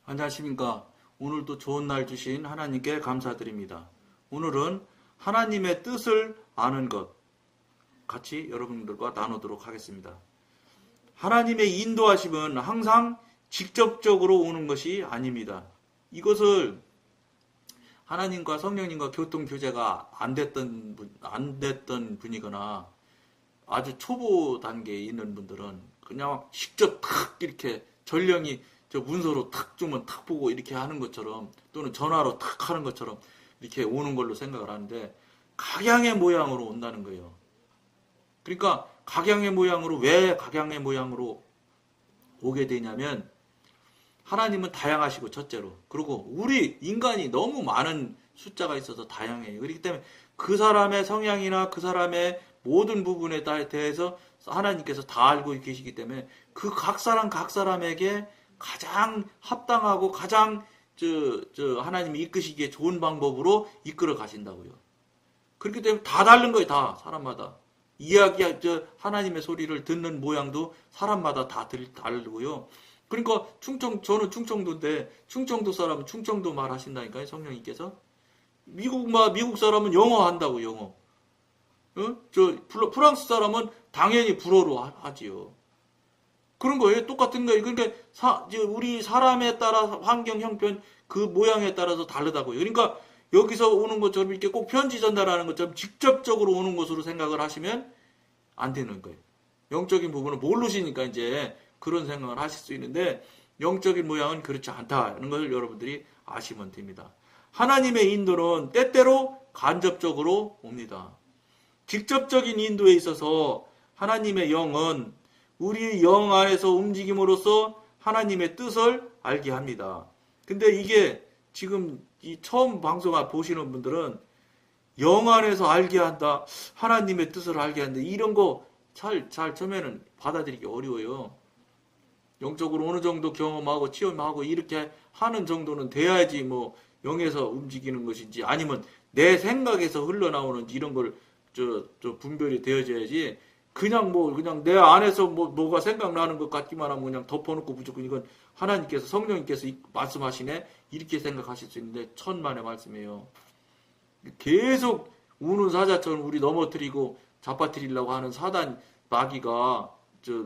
안녕하십니까. 오늘도 좋은 날 주신 하나님께 감사드립니다. 오늘은 하나님의 뜻을 아는 것 같이 여러분들과 나누도록 하겠습니다. 하나님의 인도하심은 항상 직접적으로 오는 것이 아닙니다. 이것을 하나님과 성령님과 교통 교제가 안 됐던 분이거나 아주 초보 단계에 있는 분들은 그냥 직접 탁 이렇게 전령이 저 문서로 탁 주면 탁 보고 이렇게 하는 것처럼 또는 전화로 탁 하는 것처럼 이렇게 오는 걸로 생각을 하는데 각양의 모양으로 온다는 거예요. 그러니까 각양의 모양으로 왜 각양의 모양으로 오게 되냐면 하나님은 다양하시고 첫째로 그리고 우리 인간이 너무 많은 숫자가 있어서 다양해요. 그렇기 때문에 그 사람의 성향이나 그 사람의 모든 부분에 대해서 하나님께서 다 알고 계시기 때문에 그 각 사람에게 가장 합당하고 가장 하나님이 이끄시기에 좋은 방법으로 이끌어 가신다고요. 그렇기 때문에 다 다른 거예요. 다 사람마다. 하나님의 소리를 듣는 모양도 사람마다 다 다르고요. 그러니까 저는 충청도인데 충청도 사람은 충청도 말 하신다니까요. 성령님께서. 미국 사람은 영어 한다고 영어. 프랑스 사람은 당연히 불어로 하지요. 그런 거예요. 똑같은 거예요. 그러니까 우리 사람에 따라 환경 형편 그 모양에 따라서 다르다고요. 그러니까 여기서 오는 것처럼 이렇게 꼭 편지 전달하는 것처럼 직접적으로 오는 것으로 생각을 하시면 안 되는 거예요. 영적인 부분은 모르시니까 이제 그런 생각을 하실 수 있는데 영적인 모양은 그렇지 않다는 것을 여러분들이 아시면 됩니다. 하나님의 인도는 때때로 간접적으로 옵니다. 직접적인 인도에 있어서 하나님의 영은 우리 영 안에서 움직임으로써 하나님의 뜻을 알게 합니다. 근데 이게 지금 이 처음 방송 보시는 분들은 영 안에서 알게 한다, 하나님의 뜻을 알게 한다, 이런 거 잘 처음에는 받아들이기 어려워요. 영적으로 어느 정도 경험하고 체험하고 이렇게 하는 정도는 돼야지 뭐 영에서 움직이는 것인지 아니면 내 생각에서 흘러나오는지 이런 걸 분별이 되어져야지 그냥 내 안에서 뭐가 생각나는 것 같기만 하면 그냥 덮어놓고 무조건 이건 하나님께서 성령님께서 말씀하시네 이렇게 생각하실 수 있는데 천만의 말씀이에요. 계속 우는 사자처럼 우리 넘어뜨리고 잡아뜨리려고 하는 사단 마귀가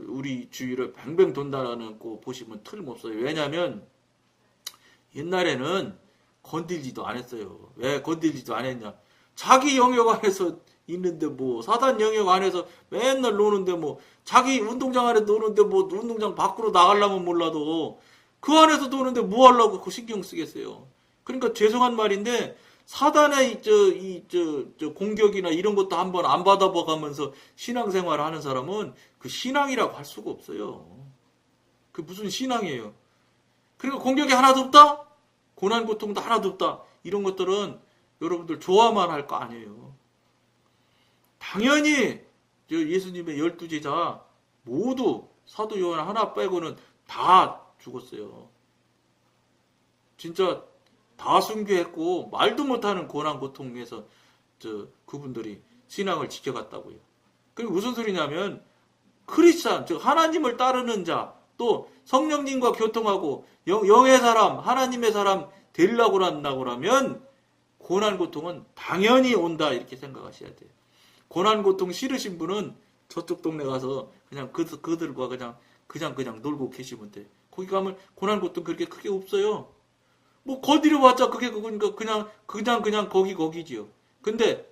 우리 주위를 뱅뱅 돈다는 거 보시면 틀림없어요. 왜냐하면 옛날에는 건들지도 안 했어요. 왜 건들지도 안 했냐? 자기 영역 안에서 있는데 사단 영역 안에서 맨날 노는데 자기 운동장 안에 노는데 운동장 밖으로 나가려면 몰라도 그 안에서 노는데 뭐 하려고 그 신경 쓰겠어요. 그러니까 죄송한 말인데 사단의 공격이나 이런 것도 한번 안 받아봐가면서 신앙생활을 하는 사람은 그 신앙이라고 할 수가 없어요. 그 무슨 신앙이에요. 그리고 공격이 하나도 없다? 고난 고통도 하나도 없다. 이런 것들은 여러분들 좋아만 할 거 아니에요. 당연히 예수님의 12제자 모두 사도 요한 하나 빼고는 다 죽었어요. 진짜 다 순교했고 말도 못하는 고난 고통에서 그분들이 신앙을 지켜갔다고요. 그게 무슨 소리냐면 크리스찬 즉 하나님을 따르는 자 또 성령님과 교통하고 영의 사람 하나님의 사람 되려고 한다고 하면 고난 고통은 당연히 온다 이렇게 생각하셔야 돼요. 고난 고통 싫으신 분은 저쪽 동네 가서 그냥 그들과 그냥 놀고 계시면 돼. 거기 가면 고난 고통 그렇게 크게 없어요. 거들여봤자 그게 그러니까 그냥 거기지요. 근데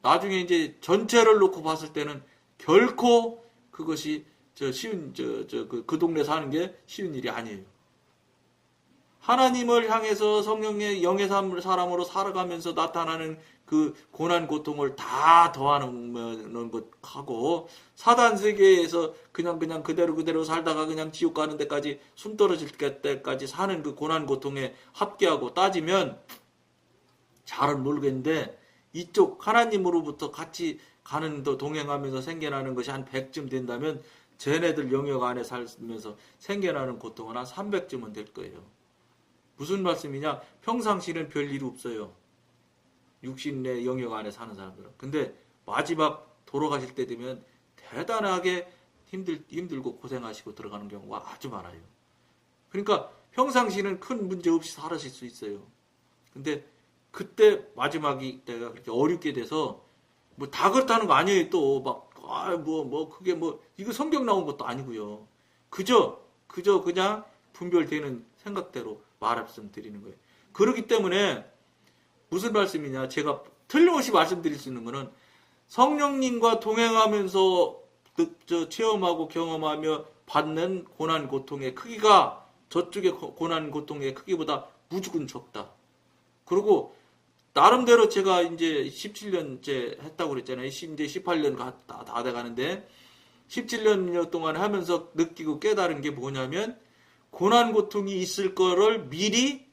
나중에 이제 전체를 놓고 봤을 때는 결코 그것이 쉬운 그 동네 사는 게 쉬운 일이 아니에요. 하나님을 향해서 성령의 영의 사람으로 살아가면서 나타나는 그 고난 고통을 다 더하는 것하고 사단 세계에서 그냥 그대로 살다가 그냥 지옥 가는 데까지 숨 떨어질 때까지 사는 그 고난 고통에 합계하고 따지면 잘은 모르겠는데 이쪽 하나님으로부터 같이 가는 더 동행하면서 생겨나는 것이 한 100쯤 된다면 쟤네들 영역 안에 살면서 생겨나는 고통은 한 300쯤은 될 거예요. 무슨 말씀이냐? 평상시는 별일 없어요. 육신의 영역 안에 사는 사람들은. 근데 마지막 돌아가실 때 되면 대단하게 힘들고 고생하시고 들어가는 경우가 아주 많아요. 그러니까 평상시는 큰 문제 없이 살아실 수 있어요. 근데 그때 마지막이 때가 그렇게 어렵게 돼서 뭐 다 그렇다는 거 아니에요. 또 막 그게 이거 성경 나온 것도 아니고요. 그저 그냥 분별되는 생각대로 말씀드리는 거예요. 그렇기 때문에 무슨 말씀이냐? 제가 틀림없이 말씀드릴 수 있는 거는 성령님과 동행하면서 체험하고 경험하며 받는 고난 고통의 크기가 저쪽의 고난 고통의 크기보다 무조건 적다. 그리고 나름대로 제가 이제 17년째 했다고 그랬잖아요. 이제 18년 다 돼가는데 17년 동안 하면서 느끼고 깨달은 게 뭐냐면 고난 고통이 있을 거를 미리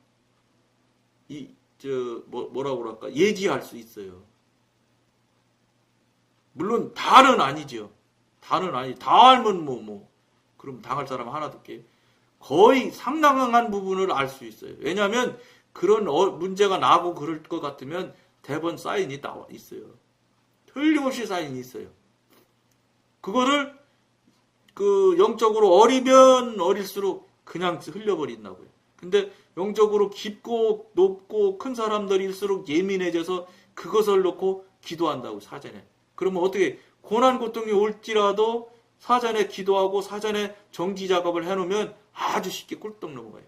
뭐라고 그럴까 예지할 수 있어요. 물론 다는 아니죠. 다 알면 그럼 당할 사람 하나도 없게 거의 상당한 부분을 알 수 있어요. 왜냐하면 그런 문제가 나고 그럴 것 같으면 대번 사인이 나와 있어요. 틀림없이 사인이 있어요. 그거를 영적으로 어리면 어릴수록 그냥 흘려버린다고요. 근데 영적으로 깊고 높고 큰 사람들일수록 예민해져서 그것을 놓고 기도한다고 사전에. 그러면 어떻게 고난 고통이 올지라도 사전에 기도하고 사전에 정지 작업을 해놓으면 아주 쉽게 꿀떡 넘어가요.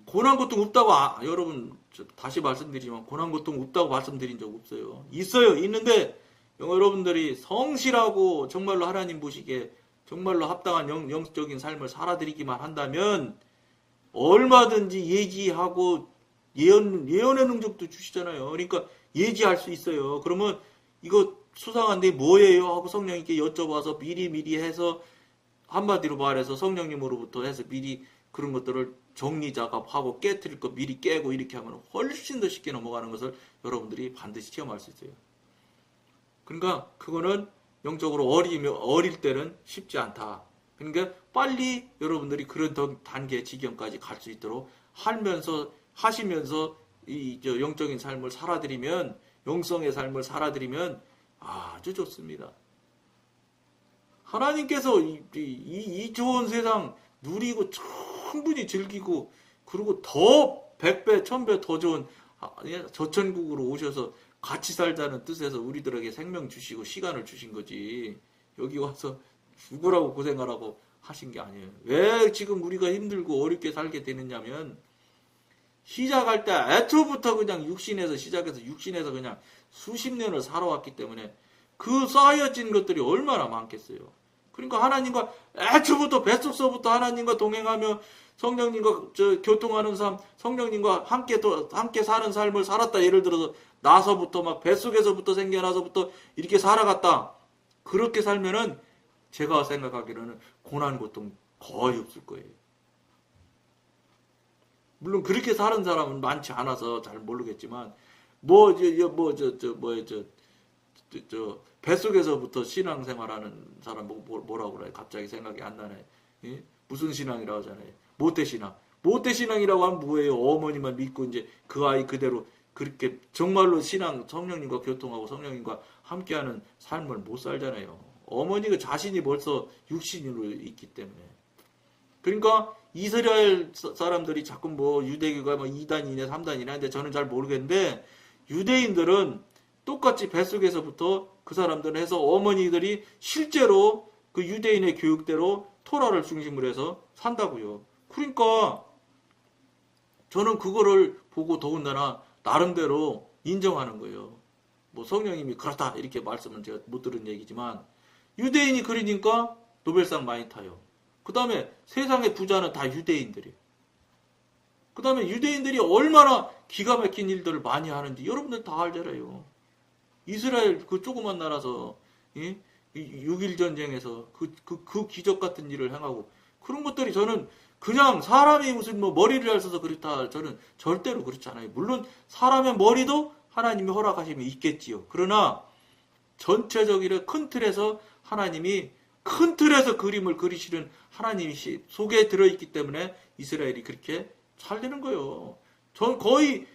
고난 고통 없다고 여러분 다시 말씀드리지만 고난 고통 없다고 말씀드린 적 없어요. 있어요. 있는데 여러분들이 성실하고 정말로 하나님 보시기에 정말로 합당한 영적인 삶을 살아드리기만 한다면 얼마든지 예지하고 예언의 능력도 주시잖아요. 그러니까 예지할 수 있어요. 그러면 이거 수상한데 뭐예요? 하고 성령님께 여쭤봐서 미리 해서 한마디로 말해서 성령님으로부터 해서 미리 그런 것들을 정리 작업하고 깨트릴 거 미리 깨고 이렇게 하면 훨씬 더 쉽게 넘어가는 것을 여러분들이 반드시 체험할 수 있어요. 그러니까 그거는 영적으로 어릴 때는 쉽지 않다. 그러니까 빨리 여러분들이 그런 단계 지경까지 갈 수 있도록 하시면서 영적인 삶을 살아드리면 영성의 삶을 살아드리면 아주 좋습니다. 하나님께서 이 좋은 세상 누리고 충분히 즐기고 그리고 더 100배, 1000배 더 좋은 저천국으로 오셔서 같이 살자는 뜻에서 우리들에게 생명 주시고 시간을 주신 거지. 여기 와서 죽으라고 고생하라고 하신 게 아니에요. 왜 지금 우리가 힘들고 어렵게 살게 되느냐면 시작할 때 애초부터 그냥 육신에서 시작해서 육신에서 그냥 수십 년을 살아왔기 때문에 그 쌓여진 것들이 얼마나 많겠어요. 그러니까 하나님과 애초부터 뱃속서부터 하나님과 동행하며 성령님과 교통하는 삶, 성령님과 함께 사는 삶을 살았다. 예를 들어서 나서부터 막 뱃속에서부터 생겨나서부터 이렇게 살아갔다. 그렇게 살면은 제가 생각하기로는 고난 고통 거의 없을 거예요. 물론 그렇게 사는 사람은 많지 않아서 잘 모르겠지만 뱃속에서부터 신앙생활하는 사람 뭐라고 그래? 갑자기 생각이 안 나네. 예? 무슨 신앙이라고 하잖아요. 모태신앙. 모태신앙이라고 하면 뭐예요? 어머니만 믿고 이제 그 아이 그대로 그렇게 정말로 성령님과 교통하고 성령님과 함께하는 삶을 못 살잖아요. 어머니가 자신이 벌써 육신으로 있기 때문에. 그러니까 이스라엘 사람들이 자꾸 유대교가 2단이네 3단이네 하는데 저는 잘 모르겠는데 유대인들은 똑같이 뱃속에서부터 그 사람들은 해서 어머니들이 실제로 그 유대인의 교육대로 토라를 중심으로 해서 산다고요. 그러니까 저는 그거를 보고 더군다나 나름대로 인정하는 거예요. 성령님이 그렇다 이렇게 말씀은 제가 못 들은 얘기지만 유대인이 그러니까 노벨상 많이 타요. 그 다음에 세상의 부자는 다 유대인들이에요. 그 다음에 유대인들이 얼마나 기가 막힌 일들을 많이 하는지 여러분들 다 알잖아요. 이스라엘 그 조그만 나라서 6.1 전쟁에서 그 기적 같은 일을 행하고 그런 것들이 저는 그냥 사람이 무슨 머리를 잘 써서 그렇다 저는 절대로 그렇지 않아요. 물론 사람의 머리도 하나님이 허락하시면 있겠지요. 그러나 전체적으로 큰 틀에서 하나님이 큰 틀에서 그림을 그리시는 하나님이 속에 들어있기 때문에 이스라엘이 그렇게 잘 되는 거예요. 거의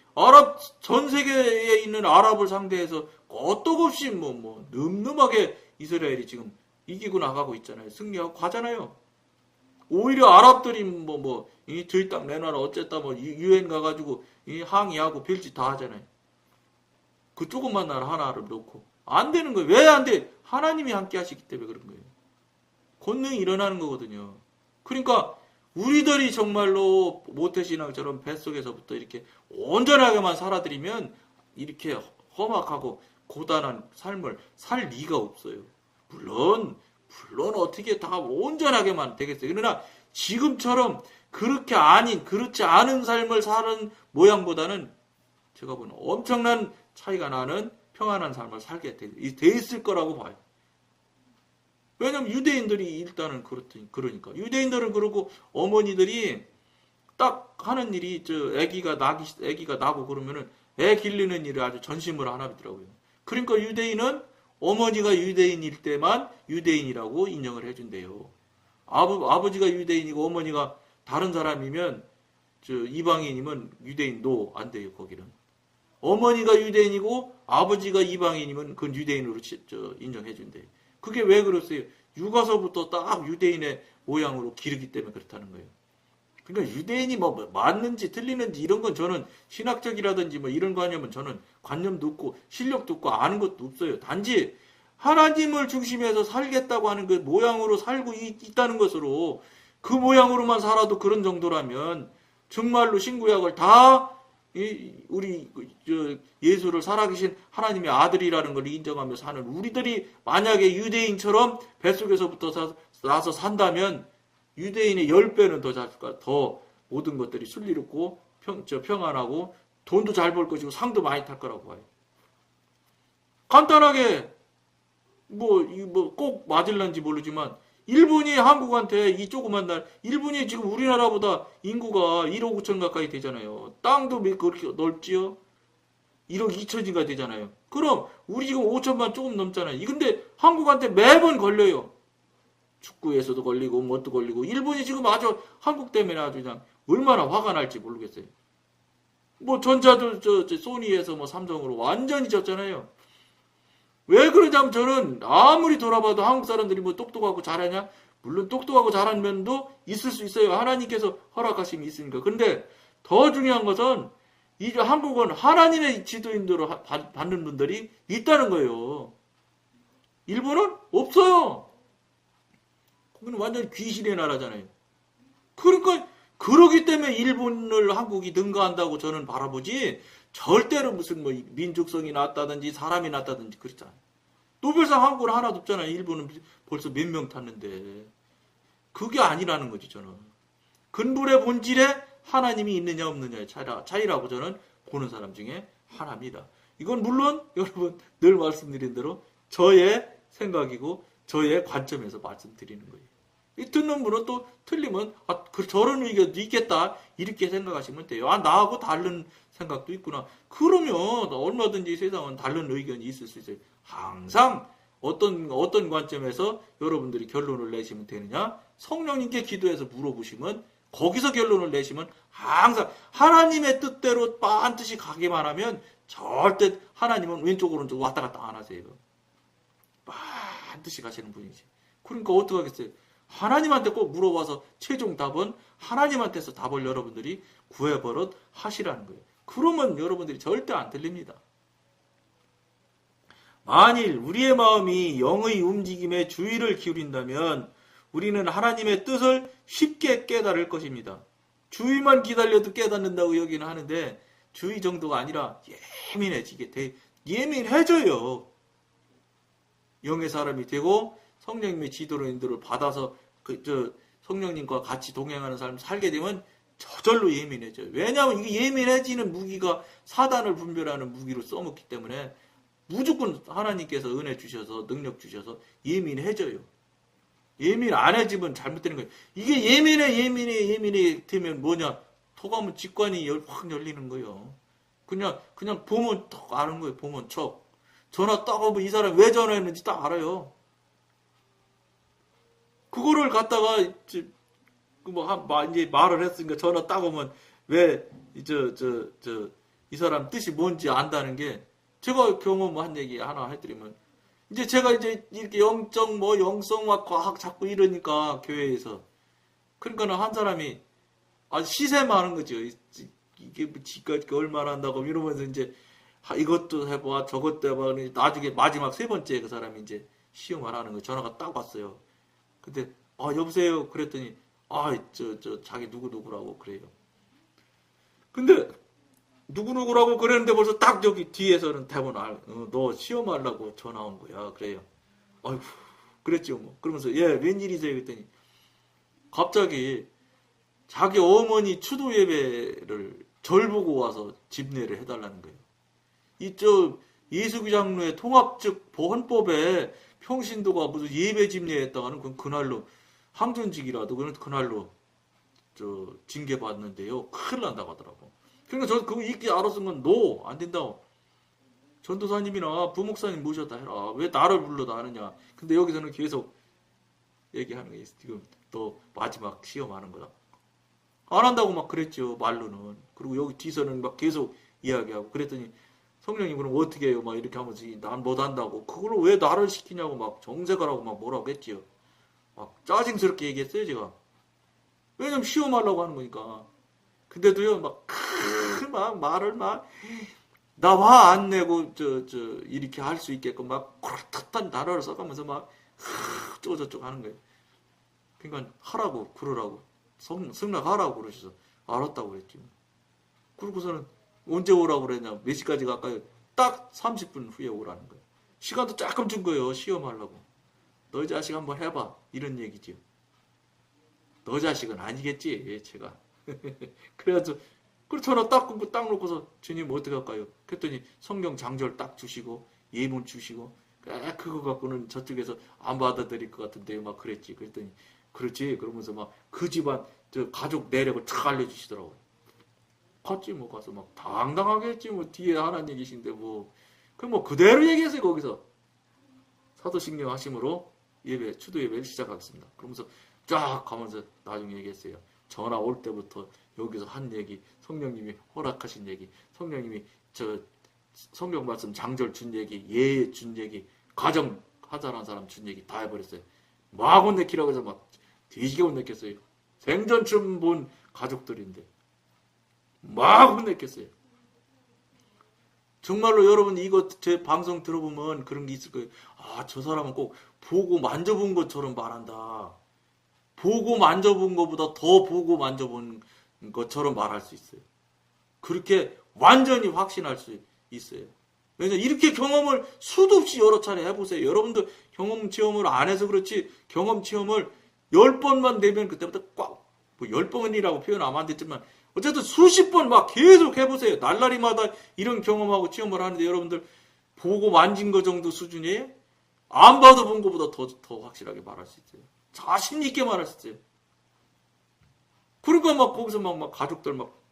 전 세계에 있는 아랍을 상대해서 끄떡없이 늠름하게 이스라엘이 지금 이기고 나가고 있잖아요. 승리하고 가잖아요. 오히려 아랍들이 저희 땅 내놔라 어쨌다 유엔 가가지고 항의하고 별짓 다 하잖아요. 그 조그만 나라 하나를 놓고 안 되는 거예요. 왜 안 돼? 하나님이 함께 하시기 때문에 그런 거예요. 권능이 일어나는 거거든요. 그러니까 우리들이 정말로 모태신앙처럼 뱃속에서부터 이렇게 온전하게만 살아들이면 이렇게 험악하고 고단한 삶을 살 리가 없어요. 물론 어떻게 다 온전하게만 되겠어요. 그러나 지금처럼 그렇지 않은 삶을 사는 모양보다는 제가 보는 엄청난 차이가 나는 평안한 삶을 살게 돼 있을 거라고 봐요. 왜냐면 유대인들이 일단은 그러니까. 유대인들은 그러고 어머니들이 딱 하는 일이 아기가 나고 그러면은 애 기르는 일을 아주 전심으로 하나 보더라고요. 그러니까 유대인은 어머니가 유대인일 때만 유대인이라고 인정을 해준대요. 아버지가 유대인이고 어머니가 다른 사람이면 이방인이면 유대인도 안 돼요. 거기는 어머니가 유대인이고 아버지가 이방인이면 그건 유대인으로 인정해준대요. 그게 왜 그랬어요? 육아서부터 딱 유대인의 모양으로 기르기 때문에 그렇다는 거예요. 그러니까 유대인이 맞는지 틀리는지 이런 건 저는 신학적이라든지 이런 관념은 저는 관념도 없고 실력도 없고 아는 것도 없어요. 단지 하나님을 중심해서 살겠다고 하는 그 모양으로 살고 있다는 것으로 그 모양으로만 살아도 그런 정도라면 정말로 신구약을 다 우리 예수를 살아계신 하나님의 아들이라는 걸 인정하며 사는 우리들이 만약에 유대인처럼 뱃속에서부터 나서 산다면 유대인의 10배는 더 모든 것들이 순리롭고 평안하고 돈도 잘 벌 것이고 상도 많이 탈 거라고 봐요. 간단하게 꼭 맞을런지 모르지만 일본이 한국한테 이 조그만 날 일본이 지금 우리나라보다 인구가 1억 5천 가까이 되잖아요. 땅도 그렇게 넓지요? 1억 2천인가 되잖아요. 그럼 우리 지금 5천만 조금 넘잖아요. 근데 한국한테 매번 걸려요. 축구에서도 걸리고 뭣도 걸리고 일본이 지금 아주 한국 때문에 아주 그냥 얼마나 화가 날지 모르겠어요. 전자도 소니에서 삼성으로 완전히 졌잖아요. 왜 그러냐면 저는 아무리 돌아봐도 한국 사람들이 똑똑하고 잘하냐? 물론 똑똑하고 잘한 면도 있을 수 있어요. 하나님께서 허락하심이 있으니까. 근데 더 중요한 것은 이제 한국은 하나님의 지도인도로 받는 분들이 있다는 거예요. 일본은 없어요. 거기는 완전히 귀신의 나라잖아요. 그러니까 그러기 때문에 일본을 한국이 능가한다고 저는 바라보지 절대로 무슨 민족성이 낮다든지 사람이 낮다든지 그렇잖아요. 노벨상 한국은 하나도 없잖아요. 일본은 벌써 몇 명 탔는데. 그게 아니라는 거지 저는. 근본의 본질에 하나님이 있느냐 없느냐의 차이라고 저는 보는 사람 중에 하나입니다. 이건 물론 여러분 늘 말씀드린 대로 저의 생각이고 저의 관점에서 말씀드리는 거예요. 듣는 분은 또 틀리면 저런 의견도 있겠다 이렇게 생각하시면 돼요. 나하고 다른 생각도 있구나. 그러면 얼마든지 세상은 다른 의견이 있을 수 있어요. 항상 어떤 관점에서 여러분들이 결론을 내시면 되느냐? 성령님께 기도해서 물어보시면 거기서 결론을 내시면 항상 하나님의 뜻대로 반드시 가기만 하면 절대 하나님은 왼쪽 오른쪽 왔다 갔다 안 하세요. 반드시 가시는 분이지. 그러니까 어떻게 하겠어요? 하나님한테 꼭 물어봐서 최종 답은 하나님한테서 답을 여러분들이 구해버릇 하시라는 거예요. 그러면 여러분들이 절대 안 틀립니다. 만일 우리의 마음이 영의 움직임에 주의를 기울인다면 우리는 하나님의 뜻을 쉽게 깨달을 것입니다. 주의만 기다려도 깨닫는다고 여기는 하는데 주의 정도가 아니라 예민해져요. 영의 사람이 되고 성령님의 지도로 인도를 받아서 성령님과 같이 동행하는 삶을 살게 되면 저절로 예민해져요. 왜냐하면 이게 예민해지는 무기가 사단을 분별하는 무기로 써먹기 때문에 무조건 하나님께서 은혜 주셔서 능력 주셔서 예민해져요. 예민 안 해지면 잘못되는 거예요. 이게 예민해 되면 뭐냐? 토가면 직관이 확 열리는 거예요. 그냥 보면 딱 아는 거예요. 보면 전화 딱 오면 이 사람 왜 전화했는지 딱 알아요. 그거를 갖다가 이제 말을 했으니까 전화 딱 오면 왜 이 사람 뜻이 뭔지 안다는 게 제가 경험한 얘기 하나 해드리면 이제 제가 이제 이렇게 영성 막 과학 자꾸 이러니까 교회에서 그러니까는 한 사람이 아주 시샘 하는 거죠. 이게 뭐 지가 얼마나 한다고 이러면서 이제 이것도 해봐 저것도 해봐. 나중에 마지막 세 번째 그 사람이 이제 시험을 하는 거 전화가 딱 왔어요. 근데 여보세요 그랬더니 저 자기 누구누구라고 그래요. 근데 누구누구라고 그랬는데 벌써 딱 저기 뒤에서는 대본 너 시험하려고 전화 온 거야 그래요. 아이고 그랬죠 뭐. 그러면서 예 웬일이세요 그랬더니 갑자기 자기 어머니 추도 예배를 절 보고 와서 집례를 해달라는 거예요. 이쪽 예수교 장로의 통합적 헌법에 평신도가 무슨 예배 집례했다가는 그날로 항존직이라도 그날로 징계받는데요. 큰일 난다고 하더라고. 그러니까 저 그거 읽기 알았은 건 안 된다고. 전도사님이나 부목사님 모셨다 해라. 왜 나를 불러다 하느냐. 근데 여기서는 계속 얘기하는 게 있어. 지금 또 마지막 시험하는 거다. 안 한다고 막 그랬죠. 말로는. 그리고 여기 뒤서는 막 계속 이야기하고 그랬더니 성령님 그럼 어떻게 해요? 막 이렇게 하면서 난 못한다고. 그걸 왜 나를 시키냐고 막 정색하라고 막 뭐라고 했지요. 막 짜증스럽게 얘기했어요 제가. 왜냐면 시험하려고 하는 거니까. 근데도요 막 말을 막 나 화 안 내고 이렇게 할 수 있게끔 막 그렇듯한 단어를 써가면서 막 저쩌고 하는 거예요. 그러니까 하라고 그러라고 승낙하라고 그러셔서 알았다고 그랬지. 그러고서는 언제 오라고 그랬냐 몇 시까지 갈까요? 딱 30분 후에 오라는 거예요. 시간도 조금 준 거예요. 시험하려고. 너 자식 한번 해봐 이런 얘기지요. 너 자식은 아니겠지 제가. 그래가지고 전화 딱 끊고 딱 놓고서 주님 어떻게 할까요? 그랬더니 성경 장절 딱 주시고 예문 주시고 그거 갖고는 저쪽에서 안 받아들일 것 같은데요 막 그랬지. 그랬더니 그렇지 그러면서 막 그 집안 가족 내력을 쫙 알려주시더라고요. 갔지 뭐 가서 막 당당하게 했지 뭐 뒤에 하나님 계신데 뭐 그대로 얘기했어요. 거기서 사도신경 하심으로 추도 예배를 시작하겠습니다. 그러면서 쫙 가면서 나중에 얘기했어요. 전화 올 때부터 여기서 한 얘기, 성령님이 허락하신 얘기, 성령님이 성경 말씀 장절 준 얘기, 예 준 얘기, 가정 하자라는 사람 준 얘기 다 해버렸어요. 막 혼내키라고 해서 막 뒤지게 혼내켰어요. 생전 본 가족들인데 막 혼내켰어요. 정말로 여러분 이거 제 방송 들어보면 그런 게 있을 거예요. 저 사람은 꼭 보고 만져본 것처럼 말한다. 보고 만져본 것보다 더 보고 만져본 것처럼 말할 수 있어요. 그렇게 완전히 확신할 수 있어요. 왜냐면 이렇게 경험을 수도 없이 여러 차례 해보세요. 여러분도 경험 체험을 안 해서 그렇지 경험 체험을 10번만 되면 그때부터 꽉 10번이라고 표현하면 안 됐지만 어쨌든 수십 번 막 계속 해보세요. 날라리마다 이런 경험하고 체험을 하는데 여러분들 보고 만진 거 정도 수준이에요? 안 봐도 본 것보다 더 확실하게 말할 수 있어요. 자신 있게 말할 수 있어요. 그러니까 막 거기서 막 가족들 막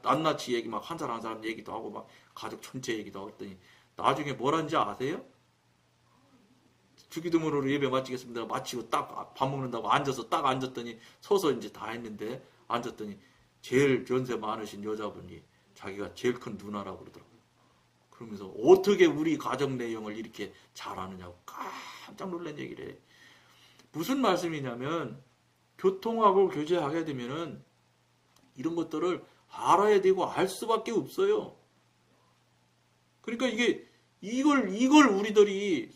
낱낱이 얘기 막 한 사람 한 사람 얘기도 하고 막 가족 전체 얘기도 하고 했더니 나중에 뭘 하는지 아세요? 주기도문으로 예배 마치겠습니다. 마치고 딱 밥 먹는다고 앉아서 딱 앉았더니 서서 이제 다 했는데 앉았더니 제일 연세 많으신 여자분이 자기가 제일 큰 누나라고 그러더라고요. 그러면서 어떻게 우리 가정 내용을 이렇게 잘하느냐고 깜짝 놀란 얘기를 해. 무슨 말씀이냐면 교통하고 교제하게 되면은 이런 것들을 알아야 되고 알 수밖에 없어요. 그러니까 이걸 우리들이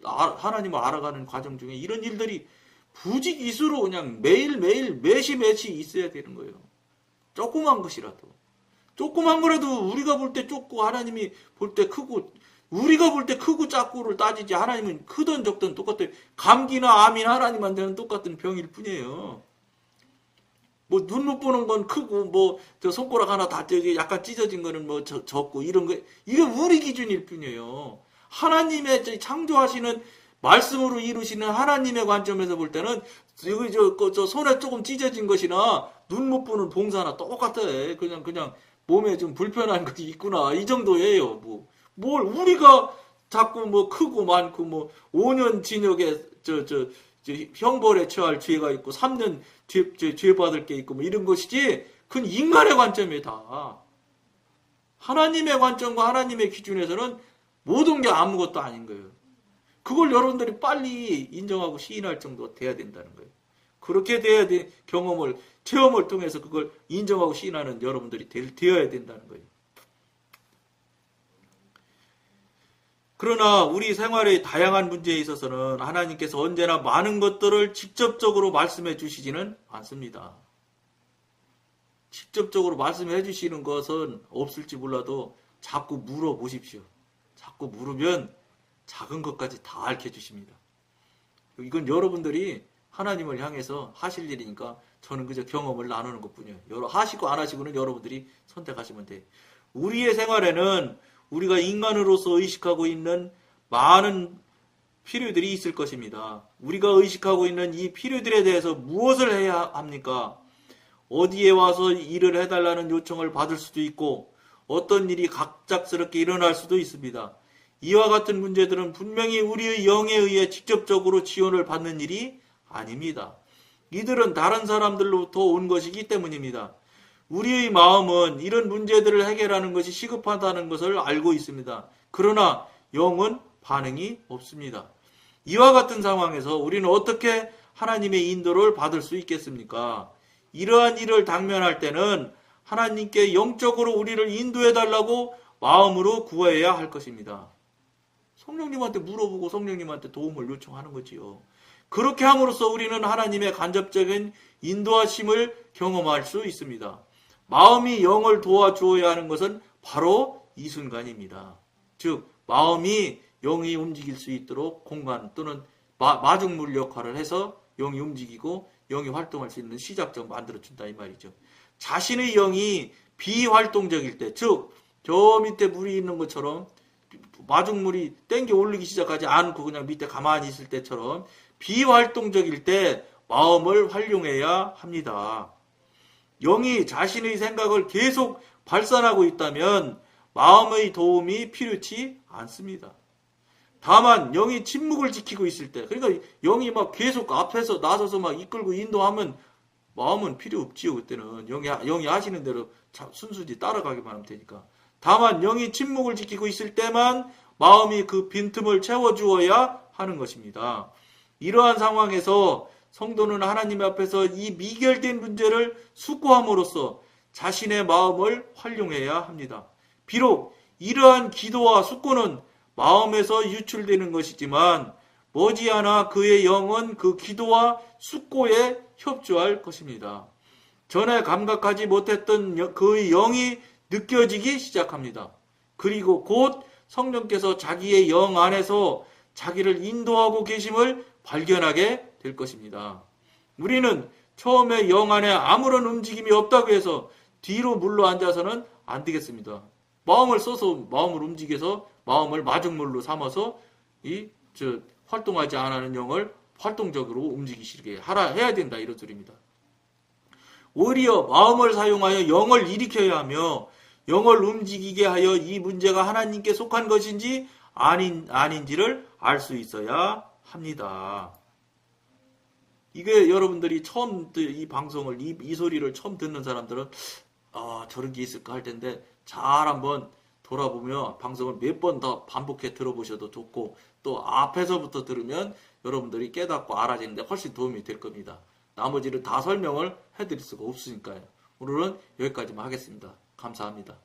하나님을 알아가는 과정 중에 이런 일들이 부지기수로 그냥 매일매일 매시매시 있어야 되는 거예요. 조그만 것이라도. 조그만 거라도 우리가 볼 때 좁고 하나님이 볼 때 크고 우리가 볼 때 크고 작고를 따지지 하나님은 크든 적든 똑같아요. 감기나 암이나 하나님한테는 똑같은 병일 뿐이에요. 뭐 눈 못 보는 건 크고 뭐 저 손가락 하나 다 약간 찢어진 거는 뭐 적고 이런 거 이게 우리 기준일 뿐이에요. 하나님의 창조하시는 말씀으로 이루시는 하나님의 관점에서 볼 때는 여기 저 손에 조금 찢어진 것이나 눈 못 보는 봉사나 똑같아. 그냥 몸에 좀 불편한 것이 있구나 이 정도예요. 뭘 우리가 자꾸 뭐 크고 많고 뭐 5년 징역에 형벌에 처할 죄가 있고 3년 죄 받을 게 있고 뭐 이런 것이지 그건 인간의 관점이다. 하나님의 관점과 하나님의 기준에서는 모든 게 아무것도 아닌 거예요. 그걸 여러분들이 빨리 인정하고 시인할 정도가 돼야 된다는 거예요. 그렇게 돼야 돼. 체험을 통해서 그걸 인정하고 시인하는 여러분들이 되어야 된다는 거예요. 그러나 우리 생활의 다양한 문제에 있어서는 하나님께서 언제나 많은 것들을 직접적으로 말씀해 주시지는 않습니다. 직접적으로 말씀해 주시는 것은 없을지 몰라도 자꾸 물어보십시오. 자꾸 물으면 작은 것까지 다 알려 주십니다. 이건 여러분들이 하나님을 향해서 하실 일이니까 저는 그저 경험을 나누는 것뿐이에요. 하시고 안 하시고는 여러분들이 선택하시면 돼요. 우리의 생활에는 우리가 인간으로서 의식하고 있는 많은 필요들이 있을 것입니다. 우리가 의식하고 있는 이 필요들에 대해서 무엇을 해야 합니까? 어디에 와서 일을 해달라는 요청을 받을 수도 있고 어떤 일이 갑작스럽게 일어날 수도 있습니다. 이와 같은 문제들은 분명히 우리의 영에 의해 직접적으로 지원을 받는 일이 아닙니다. 이들은 다른 사람들로부터 온 것이기 때문입니다. 우리의 마음은 이런 문제들을 해결하는 것이 시급하다는 것을 알고 있습니다. 그러나 영은 반응이 없습니다. 이와 같은 상황에서 우리는 어떻게 하나님의 인도를 받을 수 있겠습니까? 이러한 일을 당면할 때는 하나님께 영적으로 우리를 인도해달라고 마음으로 구해야 할 것입니다. 성령님한테 물어보고 성령님한테 도움을 요청하는 거지요. 그렇게 함으로써 우리는 하나님의 간접적인 인도하심을 경험할 수 있습니다. 마음이 영을 도와주어야 하는 것은 바로 이 순간입니다. 즉 마음이 영이 움직일 수 있도록 공간 또는 마중물 역할을 해서 영이 움직이고 영이 활동할 수 있는 시작점 만들어준다 이 말이죠. 자신의 영이 비활동적일 때, 즉 저 밑에 물이 있는 것처럼 마중물이 땡겨 올리기 시작하지 않고 그냥 밑에 가만히 있을 때처럼 비활동적일 때 마음을 활용해야 합니다. 영이 자신의 생각을 계속 발산하고 있다면 마음의 도움이 필요치 않습니다. 다만 영이 침묵을 지키고 있을 때, 그러니까 영이 막 계속 앞에서 나서서 막 이끌고 인도하면 마음은 필요 없지요. 그때는 영이 하시는 대로 순수히 따라가기만 하면 되니까. 다만 영이 침묵을 지키고 있을 때만 마음이 그 빈틈을 채워주어야 하는 것입니다. 이러한 상황에서 성도는 하나님 앞에서 이 미결된 문제를 숙고함으로써 자신의 마음을 활용해야 합니다. 비록 이러한 기도와 숙고는 마음에서 유출되는 것이지만 머지않아 그의 영은 그 기도와 숙고에 협조할 것입니다. 전에 감각하지 못했던 그의 영이 느껴지기 시작합니다. 그리고 곧 성령께서 자기의 영 안에서 자기를 인도하고 계심을 발견하게 될 것입니다. 우리는 처음에 영 안에 아무런 움직임이 없다고 해서 뒤로 물러 앉아서는 안 되겠습니다. 마음을 써서 마음을 움직여서 마음을 마중물로 삼아서 활동하지 않는 영을 활동적으로 움직이시게 해야 된다 이런 소리입니다. 오히려 마음을 사용하여 영을 일으켜야 하며 영을 움직이게 하여 이 문제가 하나님께 속한 것인지 아닌지를 알 수 있어야 합니다. 이게 여러분들이 처음 이 방송을 이 소리를 처음 듣는 사람들은 저런 게 있을까 할 텐데 잘 한번 돌아보며 방송을 몇 번 더 반복해 들어보셔도 좋고 또 앞에서부터 들으면 여러분들이 깨닫고 알아지는데 훨씬 도움이 될 겁니다. 나머지를 다 설명을 해드릴 수가 없으니까요. 오늘은 여기까지만 하겠습니다. 감사합니다.